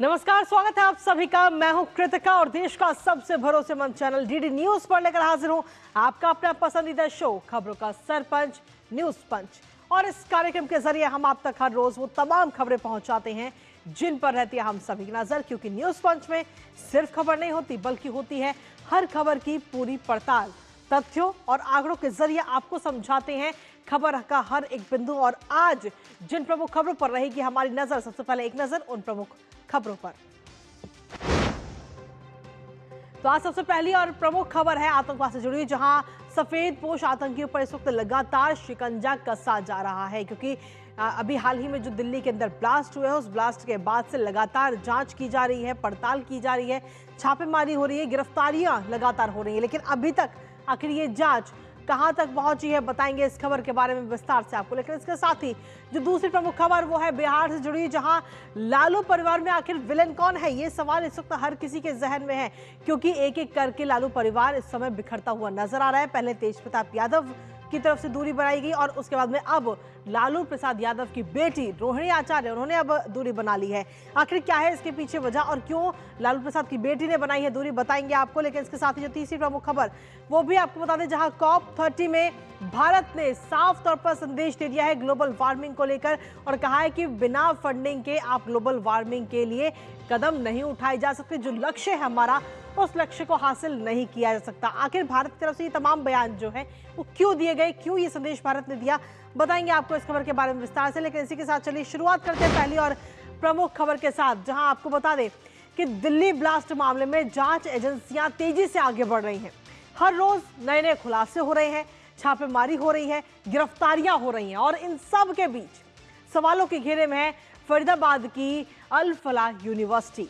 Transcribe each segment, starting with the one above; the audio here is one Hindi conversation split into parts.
नमस्कार, स्वागत है आप सभी का। मैं हूं कृतिका और देश का सबसे भरोसेमंद चैनल डीडी न्यूज पर लेकर हाजिर हूं आपका अपना पसंदीदा शो खबरों का सरपंच न्यूज पंच। और इस कार्यक्रम के जरिए हम आप तक हर रोज वो तमाम खबरें पहुंचाते हैं जिन पर रहती है हम सभी की नजर, क्योंकि न्यूज पंच में सिर्फ खबर नहीं होती बल्कि होती है हर खबर की पूरी पड़ताल। तथ्यों और आंकड़ों के जरिए आपको समझाते हैं खबर का हर एक बिंदु। और आज जिन प्रमुख खबरों पर रहेगी हमारी नजर, सबसे पहले एक नजर उन प्रमुख खबरों पर। तो आज सबसे पहली और प्रमुख खबर है आतंकवाद से जुड़ी, जहां सफेद पोश आतंकियों पर इस वक्त लगातार शिकंजा कसा जा रहा है, क्योंकि अभी हाल ही में जो दिल्ली के अंदर ब्लास्ट हुए हैं उस ब्लास्ट के बाद से लगातार जांच की जा रही है, पड़ताल की जा रही है, छापेमारी हो रही है, गिरफ्तारियां लगातार हो रही है। लेकिन अभी तक आखिर ये जांच कहां तक पहुंची है, बताएंगे इस खबर के बारे में विस्तार से आपको। लेकिन इसके साथ ही जो दूसरी प्रमुख खबर वो है बिहार से जुड़ी, जहां लालू परिवार में आखिर विलेन कौन है, ये सवाल इस वक्त हर किसी के जहन में है, क्योंकि एक एक करके लालू परिवार इस समय बिखरता हुआ नजर आ रहा है। पहले तेज प्रताप यादव की तरफ से दूरी बनाई गई और उसके बाद में अब लालू प्रसाद यादव की बेटी रोहिणी आचार्य, उन्होंने अब दूरी बना ली है। आखिर क्या है इसके पीछे वजह और क्यों लालू प्रसाद की बेटी ने बनाई है दूरी, बताएंगे आपको। लेकिन इसके साथ ही जो तीसरी प्रमुख खबर वो भी आपको बता दें, जहां COP30 में भारत ने साफ तौर पर संदेश दे दिया है ग्लोबल वार्मिंग को लेकर और कहा है कि बिना फंडिंग के आप ग्लोबल वार्मिंग के लिए कदम नहीं उठाए जा सकते। जो लक्ष्य है हमारा, उस लक्ष्य को हासिल नहीं किया जा सकता। आखिर भारत की तरफ से ये तमाम बयान जो है वो क्यों दिए गए, क्यों ये संदेश भारत ने दिया, बताएंगे आपको इस खबर के बारे में विस्तार से। लेकिन इसी के साथ चलिए शुरुआत करते हैं पहली और प्रमुख खबर के साथ, जहां आपको बता दें कि दिल्ली ब्लास्ट मामले में जांच एजेंसियां तेजी से आगे बढ़ रही हैं। हर रोज नए नए खुलासे हो रहे हैं, छापेमारी हो रही है, गिरफ्तारियां हो रही हैं और इन सब के बीच सवालों के घेरे में है फरीदाबाद की अल फलाह यूनिवर्सिटी।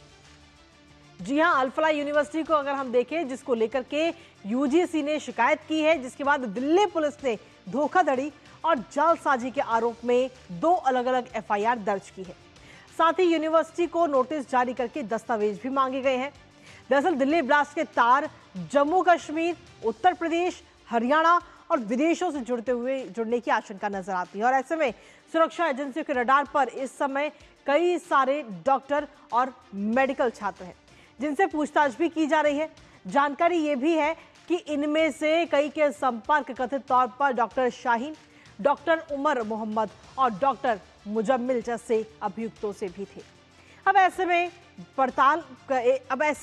जी हां, अल फलाह यूनिवर्सिटी को अगर हम देखें, जिसको लेकर के यूजीसी ने शिकायत की है, जिसके बाद दिल्ली पुलिस ने धोखाधड़ी और जालसाजी के आरोप में 2 अलग अलग एफआईआर दर्ज की है। साथ ही यूनिवर्सिटी को नोटिस जारी करके दस्तावेज भी मांगे गए हैं। दरअसल दिल्ली ब्लास्ट के तार जम्मू कश्मीर, उत्तर प्रदेश, हरियाणा और विदेशों से जुड़ने की आशंका नजर आती है। और ऐसे में सुरक्षा एजेंसियों के रडार पर इस समय कई सारे डॉक्टर और मेडिकल छात्र हैं, जिनसे पूछताछ भी की जा रही है। जानकारी ये भी है कि इनमें से कई के संपर्क कथित तौर पर डॉक्टर शाहीन, डॉक्टर उमर मोहम्मद और डॉक्टर मुजम्मिल जैसे अभियुक्तों से भी थे। अब ऐसे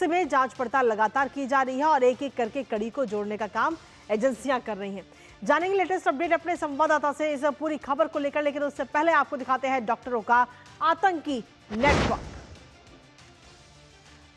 में जांच पड़ताल लगातार की जा रही है और एक एक करके कड़ी को जोड़ने का काम एजेंसियां कर रही हैं। जानेंगे लेटेस्ट अपडेट अपने संवाददाता से इस पूरी खबर को लेकर, लेकिन उससे पहले आपको दिखाते हैं डॉक्टरों का आतंकी नेटवर्क।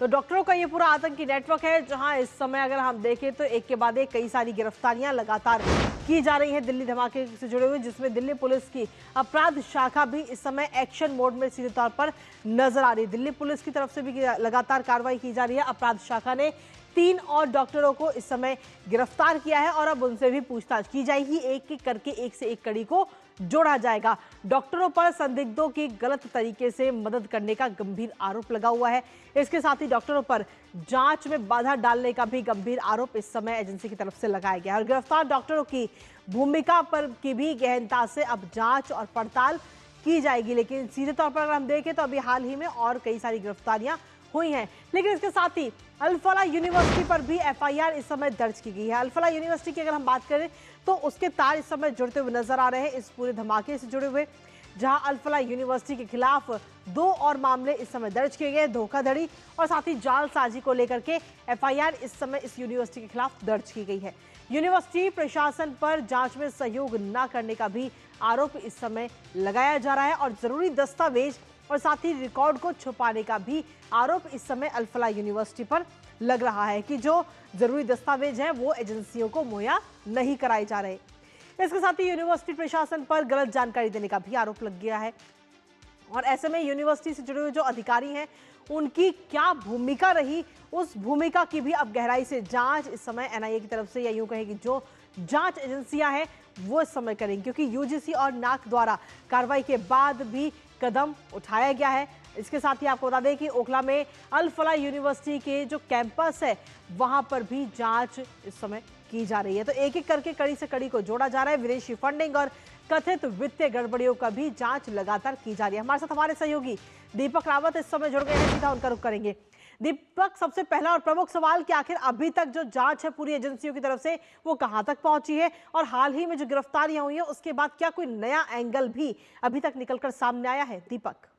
तो डॉक्टरों का ये पूरा आतंकी नेटवर्क है, जहां इस समय अगर हम देखें तो एक के बाद एक कई सारी गिरफ्तारियां लगातार की जा रही हैं दिल्ली धमाके से जुड़े हुए, जिसमें दिल्ली पुलिस की अपराध शाखा भी इस समय एक्शन मोड में सीधे तौर पर नजर आ रही है। दिल्ली पुलिस की तरफ से भी लगातार कार्रवाई की जा रही है। अपराध शाखा ने 3 और डॉक्टरों को इस समय गिरफ्तार किया है और अब उनसे भी पूछताछ की जाएगी। एक एक करके एक से एक कड़ी को जोड़ा जाएगा। डॉक्टरों पर संदिग्धों की गलत तरीके से मदद करने का गंभीर आरोप लगा हुआ है। इसके साथ ही डॉक्टरों पर जांच में बाधा डालने का भी गंभीर आरोप इस समय एजेंसी की तरफ से लगाया गया है। और गिरफ्तार डॉक्टरों की भूमिका पर की भी गहनता से अब जांच और पड़ताल की जाएगी। लेकिन सीधे तौर पर अगर हम देखें तो अभी हाल ही में और कई सारी गिरफ्तारियां हुई हैं। लेकिन इसके साथ ही अल फलाह यूनिवर्सिटी पर भी एफआईआर इस समय दर्ज की गई है। अल फलाह यूनिवर्सिटी की अगर हम बात करें तो उसके तार इस समय जुड़ते हुए नजर आ रहे हैं इस पूरे धमाके से जुड़े हुए, जहां अल फलाह यूनिवर्सिटी के खिलाफ 2 और मामले इस समय दर्ज किए गए, धोखाधड़ी और साथ ही जालसाजी को लेकर के एफआईआर इस समय इस यूनिवर्सिटी के खिलाफ दर्ज की गई है। यूनिवर्सिटी प्रशासन पर जांच में सहयोग न करने का भी आरोप इस समय लगाया जा रहा है और जरूरी दस्तावेज और साथ ही रिकॉर्ड को छुपाने का भी आरोप इस समय अल फलाह यूनिवर्सिटी पर लग रहा है कि जो जरूरी दस्तावेज हैं वो एजेंसियों को मुहैया नहीं कराए जा रहे। इसके साथ ही यूनिवर्सिटी प्रशासन पर गलत जानकारी देने का भी आरोप लग गया है। और ऐसे में यूनिवर्सिटी से जुड़े हुए जो अधिकारी हैं उनकी क्या भूमिका रही, उस भूमिका की भी अब गहराई से जांच इस समय एनआईए की तरफ से, या यूं कहें कि जो जांच एजेंसियां हैं वो इस समय करेंगी, क्योंकि यूजीसी और नाक द्वारा कार्रवाई के बाद भी कदम उठाया गया है। इसके साथ ही आपको बता दें कि ओखला में अल फलाह यूनिवर्सिटी के जो कैंपस है वहां पर भी जांच इस समय की जा रही है। तो एक एक करके कड़ी से कड़ी को जोड़ा जा रहा है। विदेशी फंडिंग और कथित वित्तीय गड़बड़ियों का भी जांच लगातार की जा रही है। हमारे साथ हमारे सहयोगी दीपक रावत इस समय जुड़ गए हैं, सीधा उनका रुख करेंगे। दीपक, सबसे पहला और प्रमुख सवाल कि आखिर अभी तक जो जांच है पूरी एजेंसियों की तरफ से वो कहां तक पहुंची है, और हाल ही में जो गिरफ्तारियां हुई हैं उसके बाद क्या कोई नया एंगल भी अभी तक निकलकर सामने आया है? दीपक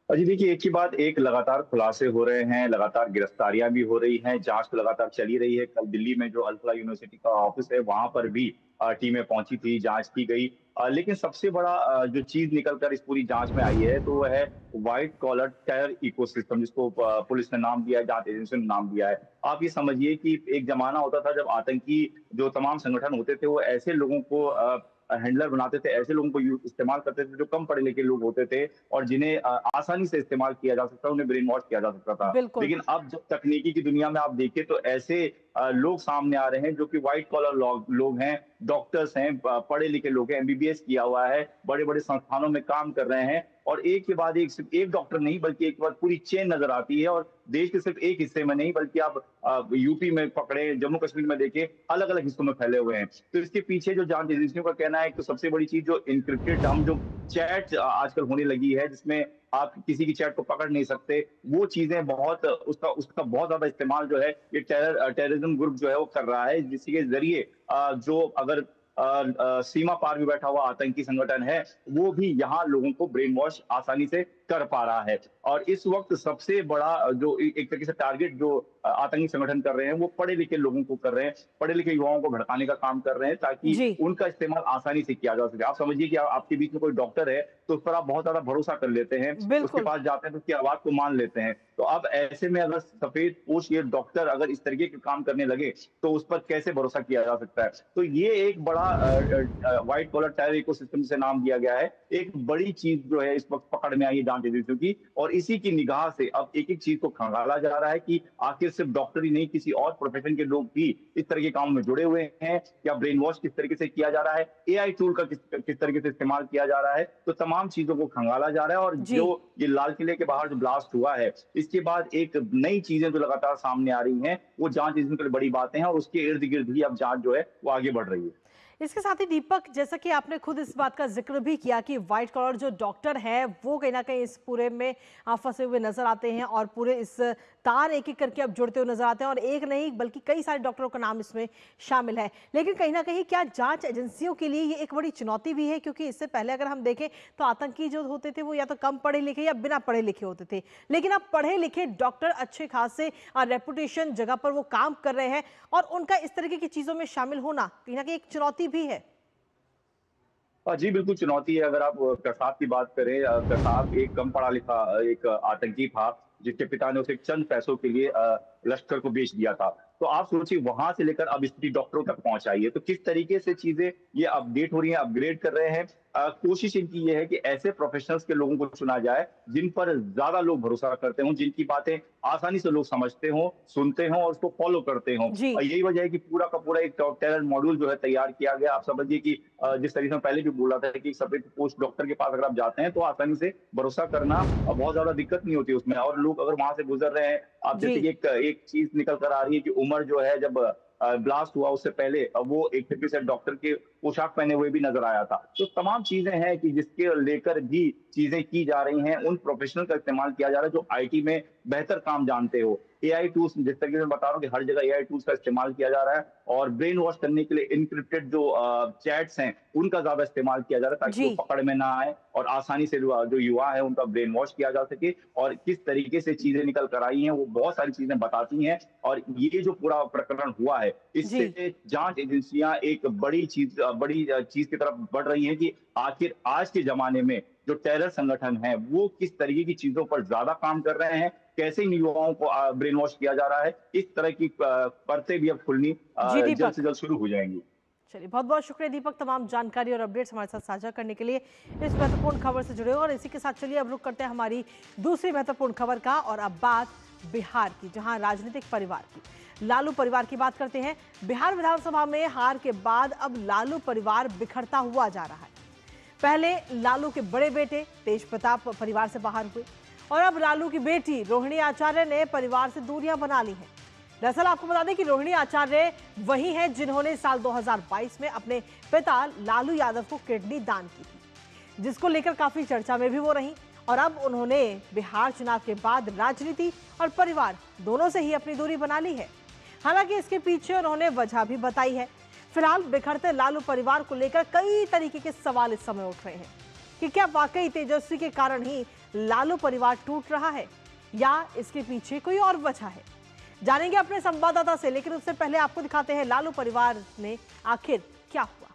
जी देखिए, एक के बाद एक लगातार खुलासे हो रहे हैं, लगातार गिरफ्तारियां भी हो रही हैं, जांच तो लगातार चली रही है। कल दिल्ली में जो अल्फा यूनिवर्सिटी का ऑफिस है, वहां पर भी टीमें पहुंची थी, जांच की गई। लेकिन सबसे बड़ा जो चीज निकल कर इस पूरी जांच में आई है, तो वो है व्हाइट कॉलर टेरर इकोसिस्टम, जिसको पुलिस ने नाम दिया है, जांच एजेंसी ने नाम दिया है। आप ये समझिए कि एक जमाना होता था जब आतंकी जो तमाम संगठन होते थे, वो ऐसे लोगों को हैंडलर बनाते थे, ऐसे लोगों को इस्तेमाल करते थे जो कम पढ़े लिखे लोग होते थे और जिन्हें आसानी से इस्तेमाल किया जा सकता, उन्हें ब्रेन वॉश किया जा सकता था। बिल्कुल। लेकिन अब जब तकनीकी की दुनिया में आप देखिए तो ऐसे लोग सामने आ रहे हैं जो कि व्हाइट कॉलर लोग हैं, डॉक्टर्स हैं, पढ़े लिखे लोग हैं, एमबीबीएस किया हुआ है, बड़े बड़े संस्थानों में काम कर रहे हैं, और एक के बाद एक, सिर्फ एक डॉक्टर नहीं बल्कि एक के बाद पूरी चेन नजर आती है। और देश के सिर्फ एक हिस्से में नहीं बल्कि आप यूपी में पकड़े, जम्मू कश्मीर में देखें, अलग अलग हिस्सों में फैले हुए हैं। तो इसके पीछे जो जांच एजेंसियों का कहना है, तो सबसे बड़ी चीज जो इनक्रिप्टेड, हम जो चैट आजकल होने लगी है जिसमें आप किसी की चैट को पकड़ नहीं सकते, वो चीजें बहुत, उसका उसका बहुत ज्यादा इस्तेमाल जो है ये टेररिज्म ग्रुप जो है वो कर रहा है, जिसके जरिए जो अगर सीमा पार भी बैठा हुआ आतंकी संगठन है, वो भी यहाँ लोगों को ब्रेन वॉश आसानी से कर पा रहा है। और इस वक्त सबसे बड़ा जो एक तरीके से टारगेट जो आतंकी संगठन कर रहे हैं, वो पढ़े लिखे लोगों को कर रहे हैं, पढ़े लिखे युवाओं को भड़काने का काम कर रहे हैं, ताकि जी उनका इस्तेमाल आसानी से किया जा सके। आप समझिए कि आपके बीच में कोई डॉक्टर है, तो उस पर आप बहुत ज्यादा भरोसा कर लेते हैं, उसके बिल्कुल। पास जाते हैं तो उसकी आवाज को मान लेते हैं। तो अब ऐसे में अगर सफेद पोश ये डॉक्टर अगर इस तरीके के काम करने लगे, तो उस पर कैसे भरोसा किया जा सकता है? तो ये एक बड़ा व्हाइट कॉलर टेरर इकोसिस्टम से नाम दिया गया है, एक बड़ी चीज जो है इस वक्त पकड़ में आई है जांच एजेंसियों की। और इसी की निगाह से अब एक एक चीज को खंगाला जा रहा है कि आखिर सिर्फ डॉक्टर ही नहीं, किसी और प्रोफेशन के लोग भी इस तरह के काम में जुड़े हुए हैं, या ब्रेन वॉश किस तरीके से किया जा रहा है, एआई टूल का किस तरीके से इस्तेमाल किया जा रहा है। तो तमाम चीजों को खंगाला जा रहा है। और जी जो ये लाल किले के बाहर जो ब्लास्ट हुआ है, इसके बाद एक नई चीजें जो लगातार सामने आ रही हैं, वो जांच एजेंसी के लिए बड़ी बातें हैं, और उसके इर्द गिर्द भी अब जांच जो है वो आगे बढ़ रही है। इसके साथ ही दीपक, जैसा कि आपने खुद इस बात का जिक्र भी किया कि व्हाइट कॉलर जो डॉक्टर है वो कहीं ना कहीं इस पूरे में फंसे हुए नजर आते हैं, और पूरे इस तार एक एक करके अब जुड़ते हुए नजर आते हैं, और एक नहीं बल्कि कई सारे डॉक्टरों का नाम इसमें शामिल है। लेकिन कहीं ना कहीं क्या जांच एजेंसियों के लिए ये एक बड़ी चुनौती भी है, क्योंकि इससे पहले अगर हम देखें तो आतंकी जो होते थे वो या तो कम पढ़े लिखे या बिना पढ़े लिखे होते थे, लेकिन अब पढ़े लिखे डॉक्टर अच्छे खासे रेपुटेशन जगह पर वो काम कर रहे हैं, और उनका इस तरीके की चीजों में शामिल होना कहीं ना कहीं एक चुनौती भी है। जी बिल्कुल चुनौती है। अगर आप कसाब की बात करें, कसाब एक कम पढ़ा लिखा एक आतंकी था, जिसके पिता ने उसे चंद पैसों के लिए लश्कर को बेच दिया था। तो आप सोचिए, वहां से लेकर अब स्थिति डॉक्टरों तक पहुंचाई है, तो किस तरीके से चीजें ये अपडेट हो रही हैं, अपग्रेड कर रहे हैं। कोशिश इनकी ये है कि ऐसे प्रोफेशनल्स के लोगों को चुना जाए जिन पर ज्यादा लोग भरोसा करते हों, जिनकी बातें आसानी से लोग समझते हों, सुनते हों और उसको फॉलो करते हों। जी और यही वजह है कि पूरा का पूरा एक टेरर मॉड्यूल जो है तैयार किया गया। आप समझिए कि जिस तरीके से पहले भी बोला था कि सफेद पोस्ट डॉक्टर के पास अगर आप जाते हैं तो आसानी से भरोसा करना बहुत ज्यादा दिक्कत नहीं होती उसमें। और लोग अगर वहां से गुजर रहे हैं, आप जी जैसे कि एक चीज निकल कर आ रही है कि उमर जो है, जब ब्लास्ट हुआ उससे पहले वो एक तरीके से डॉक्टर के पोशाक पहने हुए भी नजर आया था। तो तमाम चीजें हैं कि जिसके लेकर भी चीजें की जा रही हैं, उन प्रोफेशनल का इस्तेमाल किया जा रहा है जो आईटी में बेहतर काम जानते हो। एआई टूल्स, जिस तरीके से बता रहा हूँ कि हर जगह एआई टूल्स का इस्तेमाल किया जा रहा है, और ब्रेन वॉश करने के लिए इनक्रिप्टेड जो चैट्स हैं उनका ज्यादा इस्तेमाल किया जा रहा है, ताकि जी वो पकड़ में ना आए और आसानी से जो युवा है उनका ब्रेन वॉश किया जा सके। और किस तरीके से चीजें निकल कर आई हैं, वो बहुत सारी चीजें बताती हैं। और ये जो पूरा प्रकरण हुआ है, जी इससे जांच एजेंसियां एक बड़ी चीज की तरफ बढ़ रही हैं कि आखिर आज के जमाने में जो टेरर संगठन है वो किस तरीके की चीजों पर ज्यादा काम कर रहे हैं, कैसे इन युवाओं को ब्रेन वॉश किया जा रहा है। इस तरह की परतें भी अब खुलनी जी जल्द से दीपक, जल्द शुरू हो जाएंगी। चलिए बहुत बहुत शुक्रिया दीपक, तमाम जानकारी और अपडेट्स हमारे साथ साझा करने के लिए, इस महत्वपूर्ण खबर से जुड़े हो। और इसी के साथ चलिए अब रुक करते हैं हमारी दूसरी महत्वपूर्ण खबर का, और अब बात बिहार की, जहां राजनीतिक परिवार की, लालू परिवार की बात करते हैं। बिहार विधानसभा में हार के बाद अब लालू परिवार बिखरता हुआ जा रहा है। पहले लालू के बड़े बेटे तेज प्रताप परिवार से बाहर हुए, और अब लालू की बेटी रोहिणी आचार्य ने परिवार से दूरियां बना ली हैं। दरअसल आपको बता दें कि रोहिणी आचार्य वही हैं जिन्होंने साल 2022 में अपने पिता लालू यादव को किडनी दान की थी, जिसको लेकर काफी चर्चा में भी वो रही। और अब उन्होंने बिहार चुनाव के बाद राजनीति और परिवार दोनों से ही अपनी दूरी बना ली है। हालांकि इसके पीछे उन्होंने वजह भी बताई है। फिलहाल बिखरते लालू परिवार को लेकर कई तरीके के सवाल इस समय उठ रहे हैं कि क्या वाकई तेजस्वी के कारण ही लालू परिवार टूट रहा है या इसके पीछे कोई और वजह है। जानेंगे अपने संवाददाता से, लेकिन उससे पहले आपको दिखाते हैं लालू परिवार में आखिर क्या हुआ।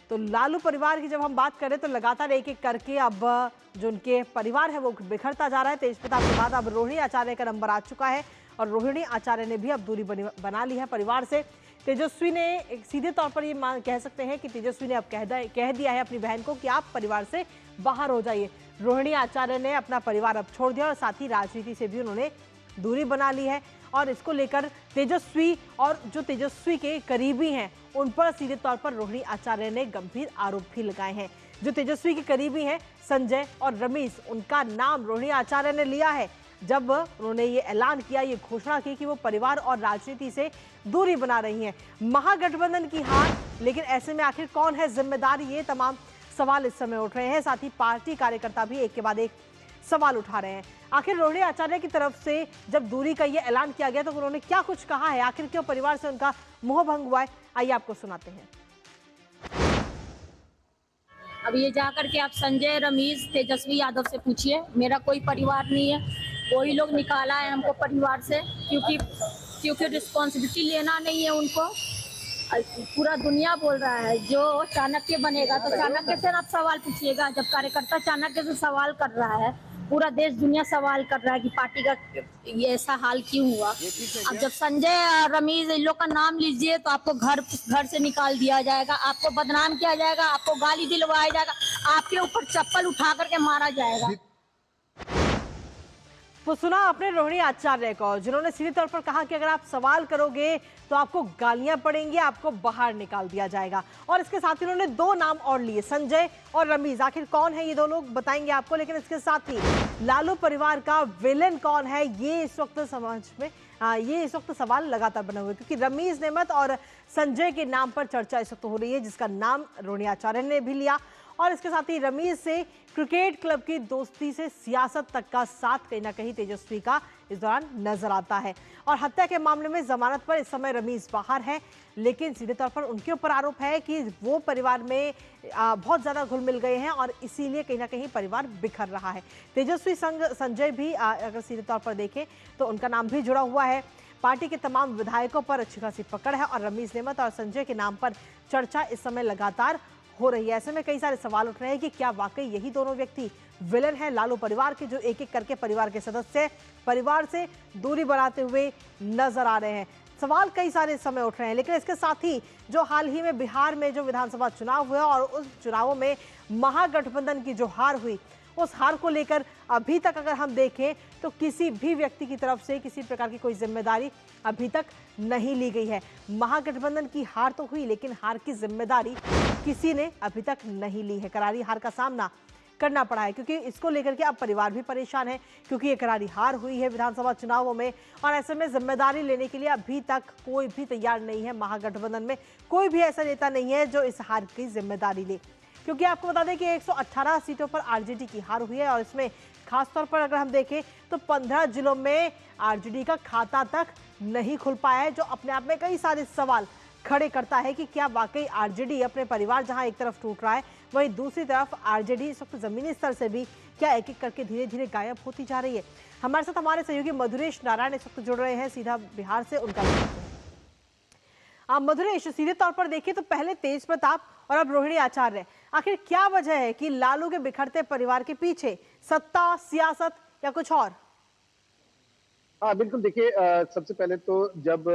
तो लालू परिवार की जब हम बात करें तो लगातार एक एक करके अब जो उनके परिवार है वो बिखरता जा रहा है। तेज प्रताप के बाद अब रोहिणी आचार्य का नंबर आ चुका है और रोहिणी आचार्य ने भी अब दूरी बना ली है परिवार से। तेजस्वी ने एक सीधे तौर पर ये कह सकते हैं कि तेजस्वी ने अब कह दिया है अपनी बहन को कि आप परिवार से बाहर हो जाइए। रोहिणी आचार्य ने अपना परिवार अब छोड़ दिया और साथ ही राजनीति से भी उन्होंने दूरी बना ली है। और इसको लेकर तेजस्वी और जो तेजस्वी के करीबी हैं उन पर सीधे तौर पर रोहिणी आचार्य ने गंभीर आरोप भी लगाए हैं। जो तेजस्वी के करीबी हैं संजय और रमेश, उनका नाम रोहिणी आचार्य ने लिया है जब उन्होंने ये ऐलान किया, ये घोषणा की कि वो परिवार और राजनीति से दूरी बना रही हैं। महागठबंधन की हार, लेकिन ऐसे में आखिर कौन है जिम्मेदार, ये तमाम सवाल इस समय उठ रहे हैं। साथ ही पार्टी कार्यकर्ता भी एक के बाद एक सवाल उठा रहे हैं। आखिर रोहिणी आचार्य की तरफ से जब दूरी का ये ऐलान किया गया तो उन्होंने क्या कुछ कहा है, आखिर क्यों परिवार से उनका मोह भंग हुआ है, आइए आपको सुनाते हैं। अब ये जाकर के आप संजय, रमेश, तेजस्वी यादव से पूछिए, मेरा कोई परिवार नहीं है। वही लोग निकाला है हमको परिवार से, क्योंकि रिस्पॉन्सिबिलिटी लेना नहीं है उनको। पूरा दुनिया बोल रहा है जो चाणक्य बनेगा तो चाणक्य से आप सवाल पूछिएगा। जब कार्यकर्ता चाणक्य से सवाल कर रहा है, पूरा देश दुनिया सवाल कर रहा है कि पार्टी का ये ऐसा हाल क्यों हुआ। अब जब संजय, रमेश, इन लोग का नाम लीजिए तो आपको घर से निकाल दिया जाएगा, आपको बदनाम किया जाएगा, आपको गाली दिलवाया जाएगा, आपके ऊपर चप्पल उठा करके मारा जाएगा। तो सुना आपने रोहिणी आचार्य को, जिन्होंने सीधे तौर पर कहा कि अगर आप सवाल करोगे तो आपको गालियां पड़ेंगी, आपको बाहर निकाल दिया जाएगा। और इसके साथ ही उन्होंने दो नाम और लिए, संजय और रमीज। आखिर कौन है ये दो लोग, बताएंगे आपको। लेकिन इसके साथ ही लालू परिवार का विलेन कौन है, ये इस वक्त समाज में ये इस वक्त सवाल लगातार बने हुए, क्योंकि रमीज नेमत और संजय के नाम पर चर्चा इस वक्त हो रही है, जिसका नाम रोहिणी आचार्य ने भी लिया। और इसके साथ ही रमीज से क्रिकेट क्लब की दोस्ती से सियासत तक का साथ कहीं ना कहीं तेजस्वी का इस दौरान नजर आता है। और हत्या के मामले में जमानत पर इस समय रमीज बाहर है, लेकिन सीधे तौर पर उनके ऊपर आरोप है कि वो परिवार में बहुत ज्यादा घुल मिल गए हैं और इसीलिए कहीं ना कहीं परिवार बिखर रहा है। तेजस्वी संग संजय भी अगर सीधे तौर पर देखें तो उनका नाम भी जुड़ा हुआ है। पार्टी के तमाम विधायकों पर अच्छी खासी पकड़ है और रमीज नेमत और संजय के नाम पर चर्चा इस समय लगातार हो रही है। ऐसे में कई सारे सवाल उठ रहे हैं कि क्या वाकई यही दोनों व्यक्ति विलन हैं लालू परिवार के, जो एक एक करके परिवार के सदस्य परिवार से दूरी बनाते हुए नजर आ रहे हैं। सवाल कई सारे इस समय उठ रहे हैं। लेकिन इसके साथ ही जो हाल ही में बिहार में जो विधानसभा चुनाव हुआ और उस चुनावों में महागठबंधन की जो हार हुई, उस हार को लेकर अभी तक अगर हम देखें तो किसी भी व्यक्ति की तरफ से किसी प्रकार की कोई जिम्मेदारी अभी तक नहीं ली गई है। महागठबंधन की हार तो हुई, लेकिन हार की जिम्मेदारी किसी ने अभी तक नहीं ली है। करारी हार का सामना करना पड़ा है, क्योंकि इसको लेकर के अब परिवार भी परेशान है, क्योंकि ये करारी हार हुई है विधानसभा चुनावों में और ऐसे में जिम्मेदारी लेने के लिए अभी तक कोई भी तैयार नहीं है। महागठबंधन में कोई भी ऐसा नेता नहीं है जो इस हार की जिम्मेदारी ले, क्योंकि आपको बता दें कि 118 सीटों पर आरजेडी की हार हुई है और इसमें खासतौर पर अगर हम देखें तो 15 जिलों में आरजेडी का खाता तक नहीं खुल पाया है, जो अपने आप में कई सारे सवाल खड़े करता है कि क्या वाकई आरजेडी अपने परिवार जहां एक तरफ टूट रहा है, वहीं दूसरी तरफ आरजेडी इस वक्त जमीनी स्तर से भी क्या एक एक करके धीरे धीरे गायब होती जा रही है। हमारे साथ हमारे सहयोगी मधुरेश नारायण इस वक्त जुड़ रहे हैं सीधा बिहार से, उनका मधुरेश, सीधे तौर पर देखिए तो पहले तेज प्रताप और अब रोहिणी आचार्य, आखिर क्या वजह है कि लालू के बिखरते परिवार के पीछे सत्ता, सियासत या कुछ और? हाँ बिल्कुल, देखिए सबसे पहले तो जब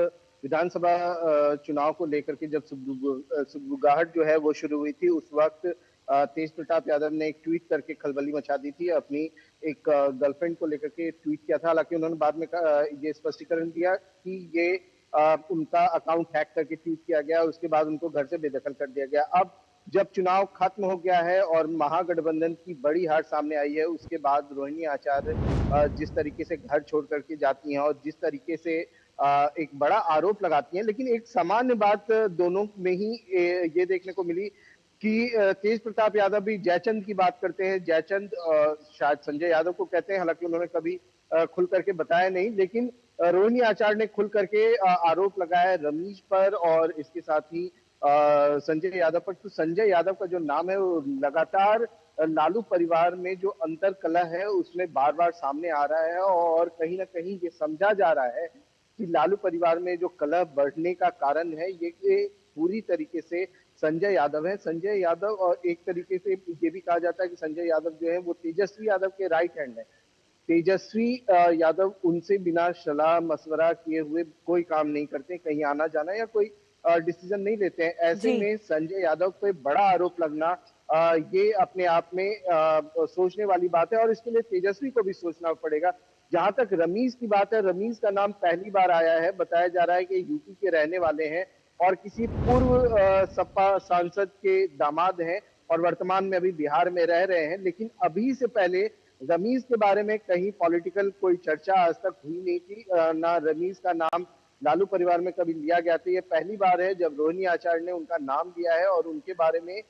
विधानसभा चुनाव को लेकर के जब सुगबुगाहट जो है वो शुरू हुई थी, उस वक्त तेज प्रताप यादव ने एक ट्वीट करके खलबली मचा दी थी। अपनी एक गर्लफ्रेंड को लेकर के ट्वीट किया था। हालांकि उन्होंने बाद में ये स्पष्टीकरण दिया कि ये उनका अकाउंट हैक करके ट्वीट किया गया, उसके बाद उनको घर से बेदखल कर दिया गया। अब जब चुनाव खत्म हो गया है और महागठबंधन की बड़ी हार सामने आई है, उसके बाद रोहिणी आचार्य जिस तरीके से घर छोड़ करके जाती हैं और जिस तरीके से एक बड़ा आरोप लगाती हैं, लेकिन एक सामान्य बात दोनों में ही ये देखने को मिली कि तेज प्रताप यादव भी जयचंद की बात करते हैं। जयचंद शायद संजय यादव को कहते हैं, हालांकि उन्होंने कभी खुल करके बताया नहीं, लेकिन रोहिणी आचार्य ने खुल करके आरोप लगाया रमीज पर और इसके साथ ही संजय यादव पर। तो संजय यादव का जो नाम है वो लगातार लालू परिवार में जो अंतर कलह है उसमें बार बार सामने आ रहा है और कहीं ना कहीं ये समझा जा रहा है कि लालू परिवार में जो कलह बढ़ने का कारण है ये पूरी तरीके से संजय यादव है। संजय यादव, और एक तरीके से ये भी कहा जाता है कि संजय यादव जो है वो तेजस्वी यादव के राइट हैंड है। तेजस्वी यादव उनसे बिना सलाह मशवरा किए हुए कोई काम नहीं करते, कहीं आना जाना या कोई डिसीजन नहीं लेते हैं। ऐसे में संजय यादव पे बड़ा आरोप लगना ये अपने आप में सोचने वाली बात है और इसके लिए तेजस्वी को भी सोचना पड़ेगा। जहां तक रमीज की बात है, रमीज का नाम पहली बार आया है। बताया जा रहा है कि यूपी के रहने वाले हैं और किसी पूर्व सपा सांसद के दामाद हैं और वर्तमान में अभी बिहार में रह रहे हैं। लेकिन अभी से पहले रमीज के बारे में कहीं पॉलिटिकल कोई चर्चा आज तक हुई नहीं थी, ना रमीज का नाम लालू परिवार में कभी लिया गया था। ये पहली बार है जब रोहिणी आचार्य ने उनका नाम दिया है और उनके बारे में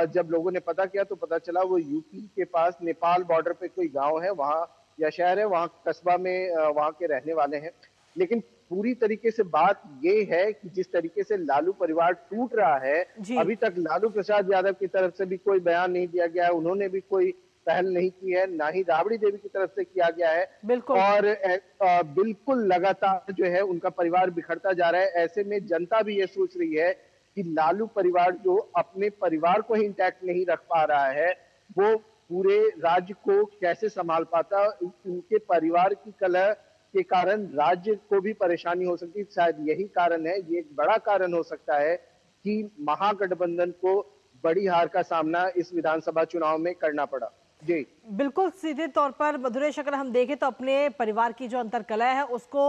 जब लोगों ने पता किया तो पता चला वो यूपी के पास नेपाल बॉर्डर पे कोई गांव है वहां या शहर है, वहां कस्बा में वहां के रहने वाले हैं। लेकिन पूरी तरीके से बात ये है कि जिस तरीके से लालू परिवार टूट रहा है, अभी तक लालू प्रसाद यादव की तरफ से भी कोई बयान नहीं दिया गया है, उन्होंने भी कोई पहल नहीं की है, ना ही राबड़ी देवी की तरफ से किया गया है। और बिल्कुल लगातार जो है उनका परिवार बिखरता जा रहा है। ऐसे में जनता भी ये सोच रही है कि लालू परिवार जो अपने परिवार को ही इंटैक्ट नहीं रख पा रहा है वो पूरे राज्य को कैसे संभाल पाता। उनके परिवार की कलह के कारण राज्य को भी परेशानी हो सकती है। शायद यही कारण है, ये एक बड़ा कारण हो सकता है कि महागठबंधन को बड़ी हार का सामना इस विधानसभा चुनाव में करना पड़ा। जी बिल्कुल, सीधे तौर पर मधुरेश अगर हम देखें तो अपने परिवार की जो अंतरकलह है उसको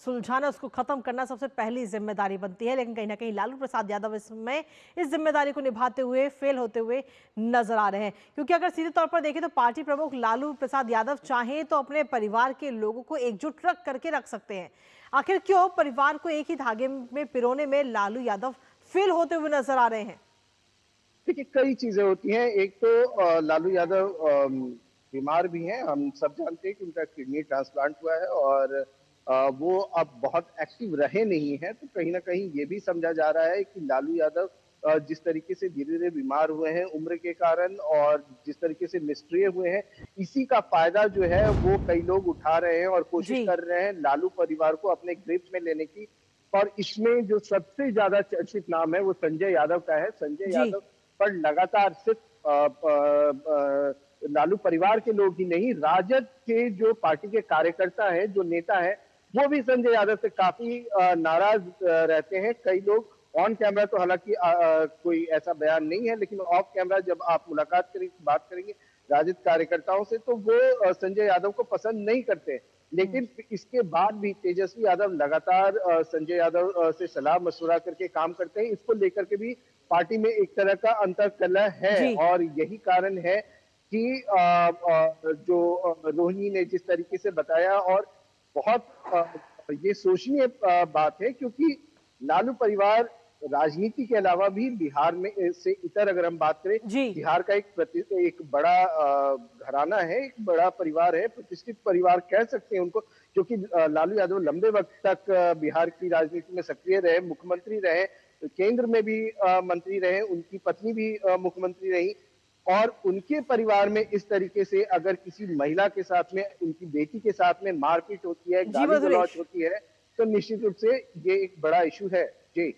सुलझाना, उसको खत्म करना सबसे पहली जिम्मेदारी बनती है। लेकिन कहीं ना कहीं लालू प्रसाद यादव इसमें इस जिम्मेदारी को निभाते हुए फेल होते हुए नजर आ रहे हैं, क्योंकि अगर सीधे तौर पर देखें तो पार्टी प्रमुख लालू प्रसाद यादव चाहें तो अपने परिवार के लोगों को एकजुट करके रख सकते हैं। आखिर क्यों परिवार को एक ही धागे में पिरोने में लालू यादव फेल होते हुए नजर आ रहे हैं? देखिए, कई चीजें होती हैं। एक तो लालू यादव बीमार भी हैं, हम सब जानते हैं कि उनका किडनी ट्रांसप्लांट हुआ है और वो अब बहुत एक्टिव रहे नहीं है। तो कहीं ना कहीं ये भी समझा जा रहा है कि लालू यादव जिस तरीके से धीरे धीरे बीमार हुए हैं उम्र के कारण और जिस तरीके से निष्क्रिय हुए हैं, इसी का फायदा जो है वो कई लोग उठा रहे हैं और कोशिश कर रहे हैं लालू परिवार को अपने ग्रिप में लेने की। और इसमें जो सबसे ज्यादा चर्चित नाम है वो संजय यादव का है। संजय यादव पर लगातार सिर्फ लालू परिवार के लोग ही नहीं, राजद के जो पार्टी के कार्यकर्ता है, जो नेता है, वो भी संजय यादव से काफी नाराज रहते हैं। कई लोग ऑन कैमरा तो हालांकि कोई ऐसा बयान नहीं है, लेकिन ऑफ कैमरा जब आप मुलाकात करेंगे, बात करेंगे राजद कार्यकर्ताओं से, तो वो संजय यादव को पसंद नहीं करते। लेकिन इसके बाद भी तेजस्वी यादव लगातार संजय यादव से सलाह मशवरा करके काम करते हैं। इसको लेकर के भी पार्टी में एक तरह का अंतर्कलह है और यही कारण है कि जो रोहिणी ने जिस तरीके से बताया, और बहुत ये सोचनीय बात है क्योंकि लालू परिवार राजनीति के अलावा भी बिहार में से इतर अगर हम बात करें, बिहार का एक बड़ा घराना है, एक बड़ा परिवार है, प्रतिष्ठित परिवार कह सकते हैं उनको, क्योंकि लालू यादव लंबे वक्त तक बिहार की राजनीति में सक्रिय रहे, मुख्यमंत्री रहे, केंद्र में भी मंत्री रहे, उनकी पत्नी भी मुख्यमंत्री रही। और उनके परिवार में इस तरीके से अगर किसी महिला के साथ में, उनकी बेटी के साथ में मारपीट होती है, गाली गलौज होती है, तो निश्चित रूप से ये एक बड़ा इशू है। जी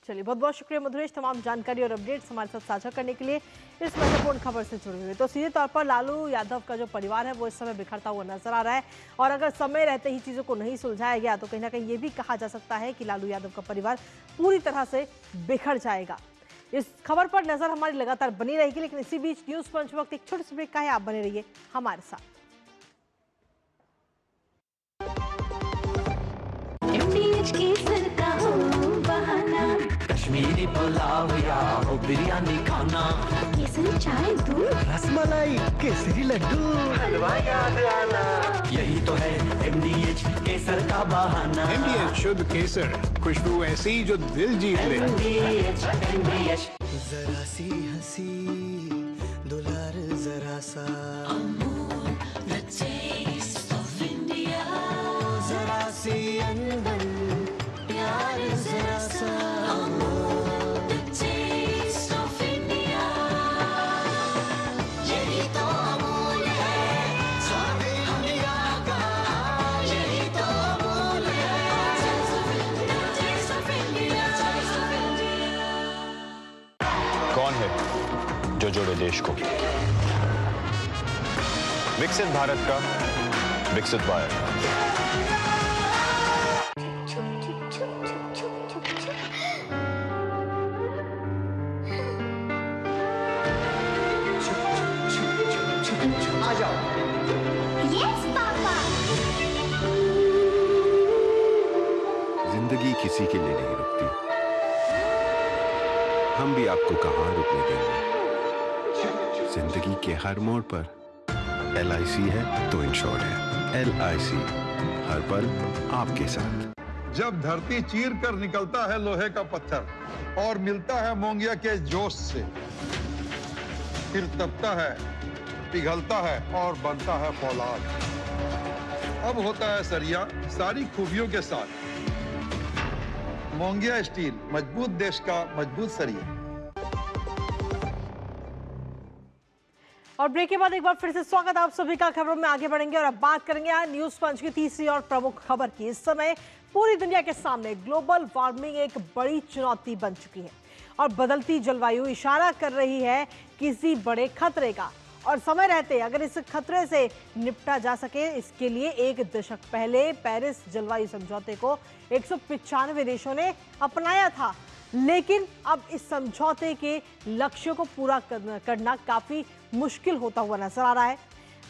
चलिए, बहुत बहुत शुक्रिया मधुरेश, तमाम जानकारी और अपडेट्स हमारे साथ साझा करने के लिए, इस महत्वपूर्ण खबर से जुड़े हुए। तो सीधे तौर पर लालू यादव का जो परिवार है वो इस समय बिखरता हुआ नजर आ रहा है और अगर समय रहते ही चीज़ों को नहीं सुलझाया गया तो कहीं ना कहीं ये भी कहा जा सकता है कि लालू यादव का परिवार पूरी तरह से बिखर जाएगा। इस खबर पर नजर हमारी लगातार बनी रहेगी, लेकिन इसी बीच न्यूज पंच वक्त एक छोटे से ब्रेक का है, आप बने रहिए हमारे साथ। कश्मीरी पुलाव या हो बिरयानी खाना, केसरी चाय दूध, रसमलाई, केसरी लड्डू, हलवा याद आना, यही तो है MDH केसर का बहाना। MDH शुद्ध केसर, खुशबू ऐसी जो दिल जीत ले। MDH जरा सी हंसी दुलार जरा सा जरा सी अनबन प्यार जरा सा यही तो अमूल है स्वाद इंडिया का यही तो अमूल है कौन है जो जोड़े देश को? विकसित भारत का विकसित भारत। आ जाओ। Yes papa. जिंदगी किसी के लिए नहीं रुकती, हम भी आपको कहां रुकने देंगे। जिंदगी के हर मोड़ पर LIC है तो इंश्योर्ड है। LIC हर पल आपके साथ। जब धरती चीर कर निकलता है लोहे का पत्थर और मिलता है मोंगिया के जोश से, फिर तपता है, पिघलता है और बनता है फौलाद। अब होता है सरिया सारी खूबियों के साथ। मोंगिया स्टील, मजबूत देश का मजबूत सरिया। और ब्रेक के बाद एक बार फिर से स्वागत आप सभी का। खबरों में आगे बढ़ेंगे और अब बात करेंगे आज न्यूज पंच की तीसरी और प्रमुख खबर की। इस समय पूरी दुनिया के सामने ग्लोबल वार्मिंग एक बड़ी चुनौती बन चुकी है और बदलती जलवायु इशारा कर रही है किसी बड़े खतरे का। और समय रहते अगर इस खतरे से निपटा जा सके, इसके लिए एक दशक पहले पेरिस जलवायु समझौते को 195 देशों ने अपनाया था, लेकिन अब इस समझौते के लक्ष्यों को पूरा करना काफी मुश्किल होता हुआ नजर आ रहा है।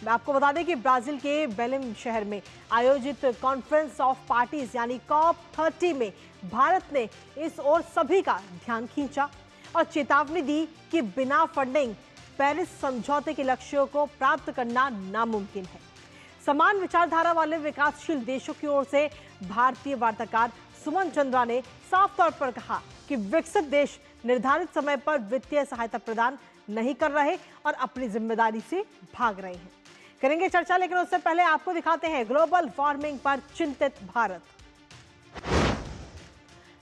मैं आपको बता दें कि ब्राजील के बेलेम शहर में आयोजित कॉन्फ्रेंस ऑफ पार्टीज यानी COP30 में भारत ने इस ओर सभी का ध्यान खींचा और चेतावनी दी कि बिना फंडिंग पेरिस समझौते के लक्ष्यों को प्राप्त करना नामुमकिन है। समान विचारधारा वाले विकासशील देशों की ओर से भारतीय वार्ताकार सुमन चंद्रा ने साफ तौर पर कहा कि विकसित देश निर्धारित समय पर वित्तीय सहायता प्रदान नहीं कर रहे और अपनी जिम्मेदारी से भाग रहे हैं। करेंगे चर्चा, लेकिन उससे पहले आपको दिखाते हैं ग्लोबल वार्मिंग पर चिंतित भारत।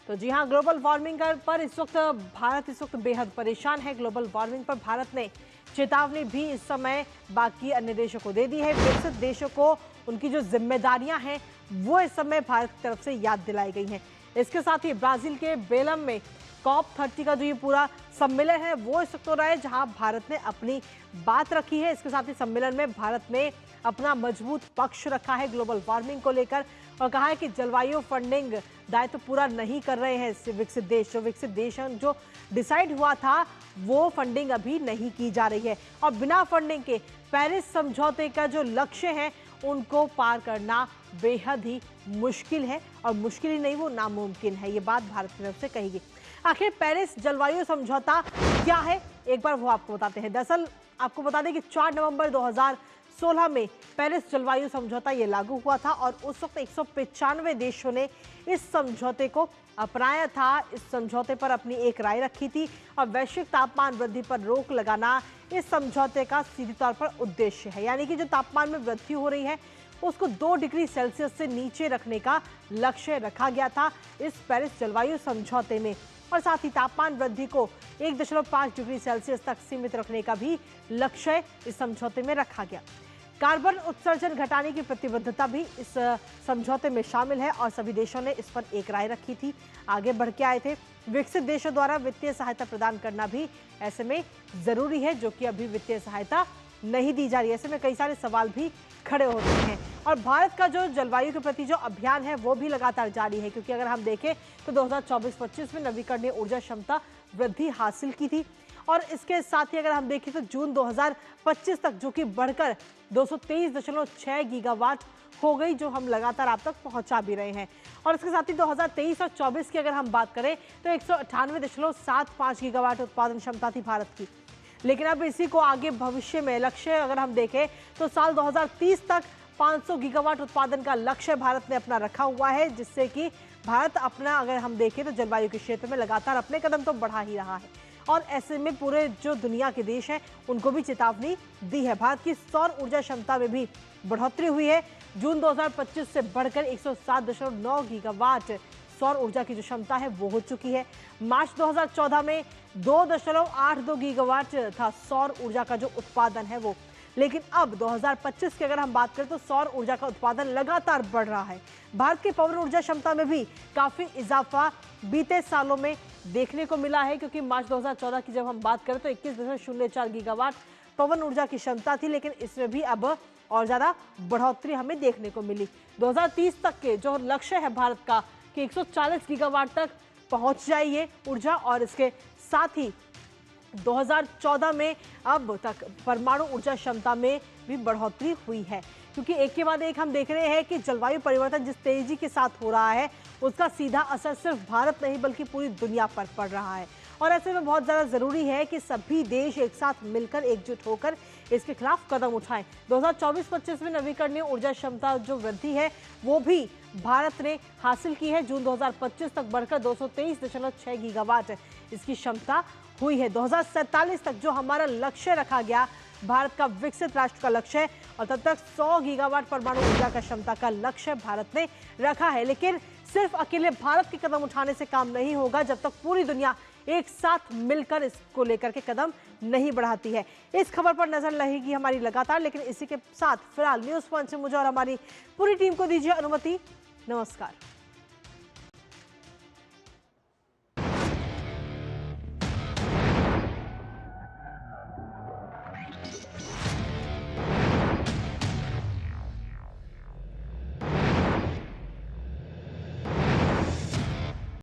तो जी हां, ग्लोबल वार्मिंग पर इस वक्त बेहद परेशान है। ग्लोबल वार्मिंग पर भारत ने चेतावनी भी इस समय बाकी अन्य देशों को दे दी है। विकसित देशों को उनकी जो जिम्मेदारियां हैं वो इस समय भारत की तरफ से याद दिलाई गई हैं। इसके साथ ही ब्राजील के बेलम में COP30 का जो ये पूरा सम्मेलन है वो इस वक्त हो रहा है, जहां भारत ने अपनी बात रखी है। इसके साथ ही सम्मेलन में भारत ने अपना मजबूत पक्ष रखा है ग्लोबल वार्मिंग को लेकर और कहा है कि जलवायु फंडिंग दायित्व पूरा नहीं कर रहे हैं विकसित देश। जो विकसित देश जो डिसाइड हुआ था वो फंडिंग अभी नहीं की जा रही है और बिना फंडिंग के पेरिस समझौते का जो लक्ष्य है उनको पार करना बेहद ही मुश्किल है और मुश्किल ही नहीं, वो नामुमकिन है। ये बात भारत की तरफ से कही गई। आखिर पेरिस जलवायु समझौता क्या है, एक बार वो आपको बताते हैं। दरअसल आपको बता दें कि 4 नवंबर 2016 में पेरिस जलवायु समझौता ये लागू हुआ था और उस वक्त 195 देशों ने इस समझौते को अपनाया था। इस समझौते पर अपनी एक राय रखी थी और वैश्विक तापमान वृद्धि पर रोक लगाना इस समझौते का सीधे तौर पर उद्देश्य है। यानी कि जो तापमान में वृद्धि हो रही है उसको 2 डिग्री सेल्सियस से नीचे रखने का लक्ष्य रखा गया था इस पेरिस जलवायु समझौते में। और साथ ही तापमान वृद्धि को 1.5 डिग्री सेल्सियस तक सीमित रखने का भी लक्ष्य इस समझौते में रखा गया। कार्बन उत्सर्जन घटाने की प्रतिबद्धता भी इस समझौते में शामिल है और सभी देशों ने इस पर एक राय रखी थी, आगे बढ़ के आए थे। विकसित देशों द्वारा वित्तीय सहायता प्रदान करना भी ऐसे में जरूरी है, जो कि अभी वित्तीय सहायता नहीं दी जा रही है। ऐसे में कई सारे सवाल भी खड़े होते हैं और भारत का जो जलवायु के प्रति जो अभियान है वो भी लगातार जारी है, क्योंकि अगर हम देखें तो 2024-25 में नवीकरणीय ऊर्जा क्षमता वृद्धि हासिल की थी और इसके साथ ही अगर हम देखें तो जून 2025 तक जो कि बढ़कर 223.6 गीगावाट हो गई, जो हम लगातार आप तक पहुंचा भी रहे हैं। और इसके साथ ही 2023 और 24 की अगर हम बात करें तो 198.75 गीगावाट उत्पादन क्षमता थी भारत की। लेकिन अब इसी को आगे भविष्य में लक्ष्य अगर हम देखें तो साल 2030 तक 500 गीगावाट उत्पादन का लक्ष्य भारत ने अपना रखा हुआ है, जिससे कि भारत अपना अगर हम देखें तो जलवायु के क्षेत्र में लगातार अपने कदम तो बढ़ा ही रहा है। और ऐसे में पूरे जो दुनिया के देश हैं उनको भी चेतावनी दी है। भारत की सौर ऊर्जा क्षमता में भी बढ़ोतरी हुई है। जून 2025 से बढ़कर 107.9 गीगावाट सौर ऊर्जा की जो क्षमता है वो हो चुकी है। मार्च 2014 में 2.82 गीगावाट था सौर ऊर्जा का जो उत्पादन है वो, लेकिन अब 2025 की अगर हम बात करें तो सौर ऊर्जा का उत्पादन लगातार बढ़ रहा है। भारत की पवन ऊर्जा क्षमता में भी काफी इजाफा बीते सालों में देखने को मिला है, क्योंकि मार्च 2014 की जब हम बात करें तो 21.04 गीगावाट पवन ऊर्जा की क्षमता थी, लेकिन इसमें भी अब और ज्यादा बढ़ोतरी हमें देखने को मिली। 2030 तक के जो लक्ष्य है भारत का कि 140 गीगावाट तक पहुंच जाए ये ऊर्जा, और इसके साथ ही 2014 में अब तक परमाणु ऊर्जा क्षमता में भी बढ़ोतरी हुई है, क्योंकि एक के बाद एक हम देख रहे हैं कि जलवायु परिवर्तन जिस तेजी के साथ हो रहा है उसका सीधा असर सिर्फ भारत नहीं बल्कि पूरी दुनिया पर पड़ रहा है। और ऐसे में बहुत ज़्यादा ज़रूरी है कि सभी देश एक साथ मिलकर एकजुट होकर इसके खिलाफ कदम उठाएं। 2024-25 में नवीकरणीय ऊर्जा क्षमता जो वृद्धि है वो भी भारत ने हासिल की है। जून 2025 तक बढ़कर 223.6 गीगावाट इसकी क्षमता हुई है। 2047 तक जो हमारा लक्ष्य रखा गया, भारत का विकसित राष्ट्र का लक्ष्य है, और तब तक 100 गीगावाट परमाणु ऊर्जा का क्षमता का लक्ष्य भारत ने रखा है। लेकिन सिर्फ अकेले भारत के कदम उठाने से काम नहीं होगा जब तक पूरी दुनिया एक साथ मिलकर इसको लेकर के कदम नहीं बढ़ाती है। इस खबर पर नजर रहेगी हमारी लगातार, लेकिन इसी के साथ फिलहाल न्यूज़ पॉइंट से मुझे और हमारी पूरी टीम को दीजिए अनुमति। नमस्कार।